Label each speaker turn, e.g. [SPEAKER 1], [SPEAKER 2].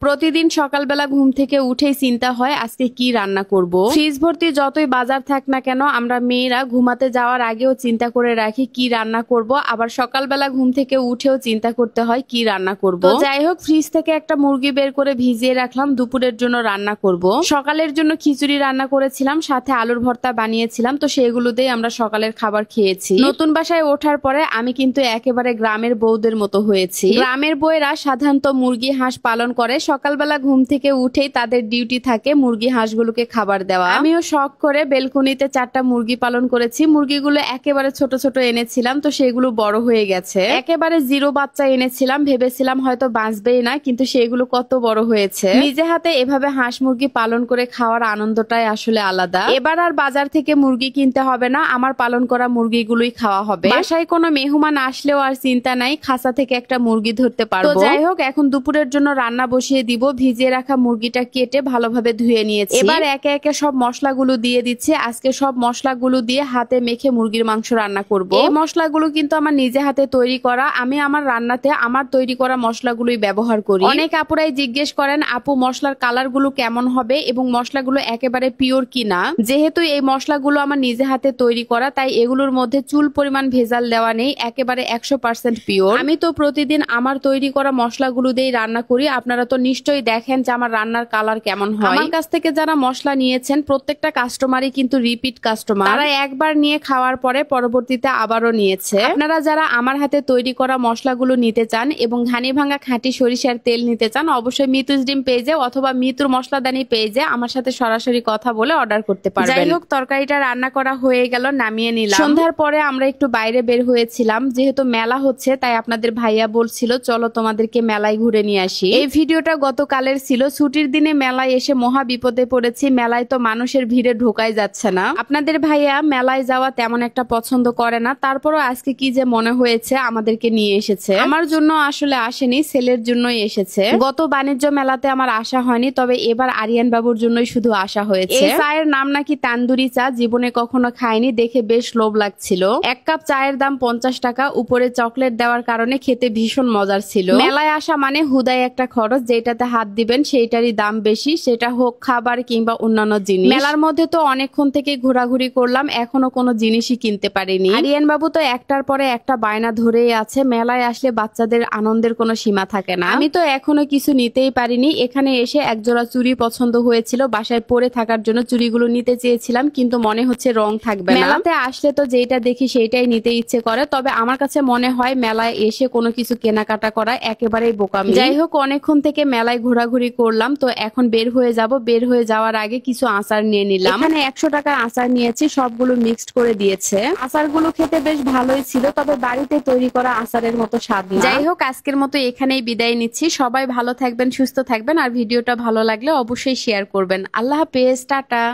[SPEAKER 1] প্রতিদিন সকালবেলা ঘুম থেকে উঠেই চিন্তা হয় আজকে কি রান্না করব। ফ্রিজ ভর্তি যতই বাজার থাক না কেন আমরা মেয়েরা ঘুমাতে যাওয়ার আগেও চিন্তা করে রাখি কি রান্না করব, আবার সকালবেলা ঘুম থেকে উঠেও চিন্তা করতে হয় কি রান্না করব। তো যাই হোক, ফ্রিজ থেকে একটা মুরগি বের করে ভিজিয়ে রাখলাম, দুপুরের জন্য রান্না করব। সকালের জন্য খিচুড়ি রান্না করেছিলাম, সাথে আলুর ভর্তা বানিয়েছিলাম, তো সেগুলো দিয়ে আমরা সকালের খাবার খেয়েছি। নতুন বাসায় ওঠার পরে আমি কিন্তু একেবারে গ্রামের বউদের মতো হয়েছি। গ্রামের বউয়েরা সাধারণত মুরগি হাঁস পালন করে, সকালবেলা ঘুম থেকে উঠেই তাদের ডিউটি থাকে মুরগি হাঁসগুলোকে খাবার দেওয়া। আমিও শখ করে বেলকনিতে 4টা মুরগি পালন করেছি। মুরগিগুলো একেবারে ছোট ছোট এনেছিলাম, তো সেগুলো বড় হয়ে গেছে। একেবারে 0 বাচ্চা এনেছিলাম, ভেবেছিলাম হয়তো বাঁচবেই না, কিন্তু সেগুলো কত বড় হয়েছে। নিজে হাতে এভাবে হাঁস মুরগি পালন করে খাওয়ার আনন্দটাই আসলে আলাদা। এবার আর বাজার থেকে মুরগি কিনতে হবে না, আমার পালন করা মুরগিগুলোই খাওয়া হবে। বাসায় কোনো মেহমান আসলেও আর চিন্তা নাই, খাসা থেকে একটা মুরগি ধরতে পারবো। তো যাই হোক, এখন দুপুরের জন্য রান্না বসিয়ে দিব। ভিজিয়ে রাখা মুরগিটা কেটে ভালোভাবে ধুয়ে নিয়েছি। এবার একে একে সব মশলাগুলো দিয়ে দিচ্ছি। আজকে সব মশলাগুলো দিয়ে হাতে মেখে মুরগির মাংস রান্না করব। এই মশলাগুলো কিন্তু আমার নিজে হাতে তৈরি করা। আমি আমার রান্নাতে আমার তৈরি করা মশলাগুলোই ব্যবহার করি। অনেক আপুরাই জিজ্ঞেস করেন আপু মশলার কালার গুলো কেমন হবে এবং মশলাগুলো একেবারে পিওর কিনা। যেহেতু এই মশলাগুলো আমার নিজে হাতে তৈরি করা, তাই এগুলোর মধ্যে চুল পরিমাণ ভেজাল দেওয়া নেই, একেবারে 100% পিওর। আমি তো প্রতিদিন আমার তৈরি করা মশলাগুলো দিয়ে রান্না করি। আপনারা তো নিশ্চয়ই দেখেন যে আমার রান্নার কালার কেমন হয়। আমার কাছ থেকে যারা মশলা নিয়েছেন প্রত্যেকটা কাস্টমারই কিন্তু রিপিট কাস্টমার। তারা একবার নিয়ে খাওয়ার পরে পরবর্তীতে আবারও নিয়েছে। আপনারা যারা আমার হাতে তৈরি করা মশলাগুলো নিতে চান এবং ঘানি ভাঙা খাঁটি সরিষার তেল নিতে চান, অবশ্যই মিতুস ডিম পেজে অথবা মিতুর মশলাদানি পেজে আমার সাথে সরাসরি কথা বলে অর্ডার করতে পারবেন। যাই হোক, তরকারিটা রান্না করা হয়ে গেল, নামিয়ে নিলাম। সন্ধ্যার পরে আমরা একটু বাইরে বের হয়েছিলাম, যেহেতু মেলা হচ্ছে তাই আপনাদের ভাইয়া বলছিল চলো তোমাদেরকে মেলায় ঘুরে নিয়ে আসি। এই ভিডিওটা গতকালের ছিল। ছুটির দিনে মেলায় এসে মহা বিপদে পড়েছি। মেলায় তো মানুষের ভিড়ে ঢোকাই যাচ্ছে না। আপনাদের ভাইয়া মেলায় যাওয়া তেমন একটা পছন্দ করে না, তারপরও আজকে কি যে মনে হয়েছে আমাদেরকে নিয়ে এসেছে। আমার জন্য আসলে আসেনি, ছেলের জন্যই এসেছে। গত বাণিজ্য মেলাতে আমার আসা হয়নি, তবে এবার আরিয়ান বাবুর জন্যই শুধু আসা হয়েছে। এই চায়ের নাম নাকি তান্দুরি চা, জীবনে কখনো খাইনি, দেখে বেশ লোভ লাগছিল। 1 কাপ চায়ের দাম 50 টাকা, উপরে চকলেট দেওয়ার কারণে খেতে ভীষণ মজার ছিল। মেলায় আসা মানে হুদাই একটা খরচ, যেটাতে হাত দিবেন সেইটারই দাম বেশি, সেটা হোক খাবার কিংবা অন্যান্য জিনিস। মেলার মধ্যে তো অনেকক্ষণ থেকে ঘোরাঘুরি করলাম, এখনো কোনো জিনিসই কিনতে পারিনি। আরিয়ান বাবু তো একটার পরে একটা বায়না ধরেই আছে। মেলায় আসলে বাচ্চাদের আনন্দের কোনো সীমা থাকে না। আমি তো এখনো কিছু নিতেই পারিনি। এখানে এসে একজোড়া চুড়ি পছন্দ হয়েছিল, বাসায় পরে থাকার জন্য চুড়িগুলো নিতে চেয়েছিলাম, কিন্তু মনে হচ্ছে রং থাকবে না। মেলাতে আসলে তো যেটা দেখি সেইটাই নিতে ইচ্ছে করে, তবে আমার কাছে মনে হয় মেলায় এসে কোনো কিছু কেনাকাটা করা একেবারেই বোকামি। যাই হোক, অনেকক্ষণ থেকে মেলায় ঘোরাঘুরি করলাম, তো এখন বের হয়ে যাব। বের হয়ে যাওয়ার আগে কিছু আচার নিয়ে নিলাম। এখানে 100 টাকার আচার নিয়েছি, সবগুলো মিক্সড করে দিয়েছে। আচারগুলো খেতে বেশ ভালোই ছিল, তবে বাড়িতে তৈরি করা আচারের মতো স্বাদ না। যাই হোক, আজকের মতো এখানেই বিদায় নিচ্ছি। সবাই ভালো থাকবেন, সুস্থ থাকবেন, আর ভিডিওটা ভালো লাগলে অবশ্যই শেয়ার করবেন। আল্লাহ হাফেজ, টাটা।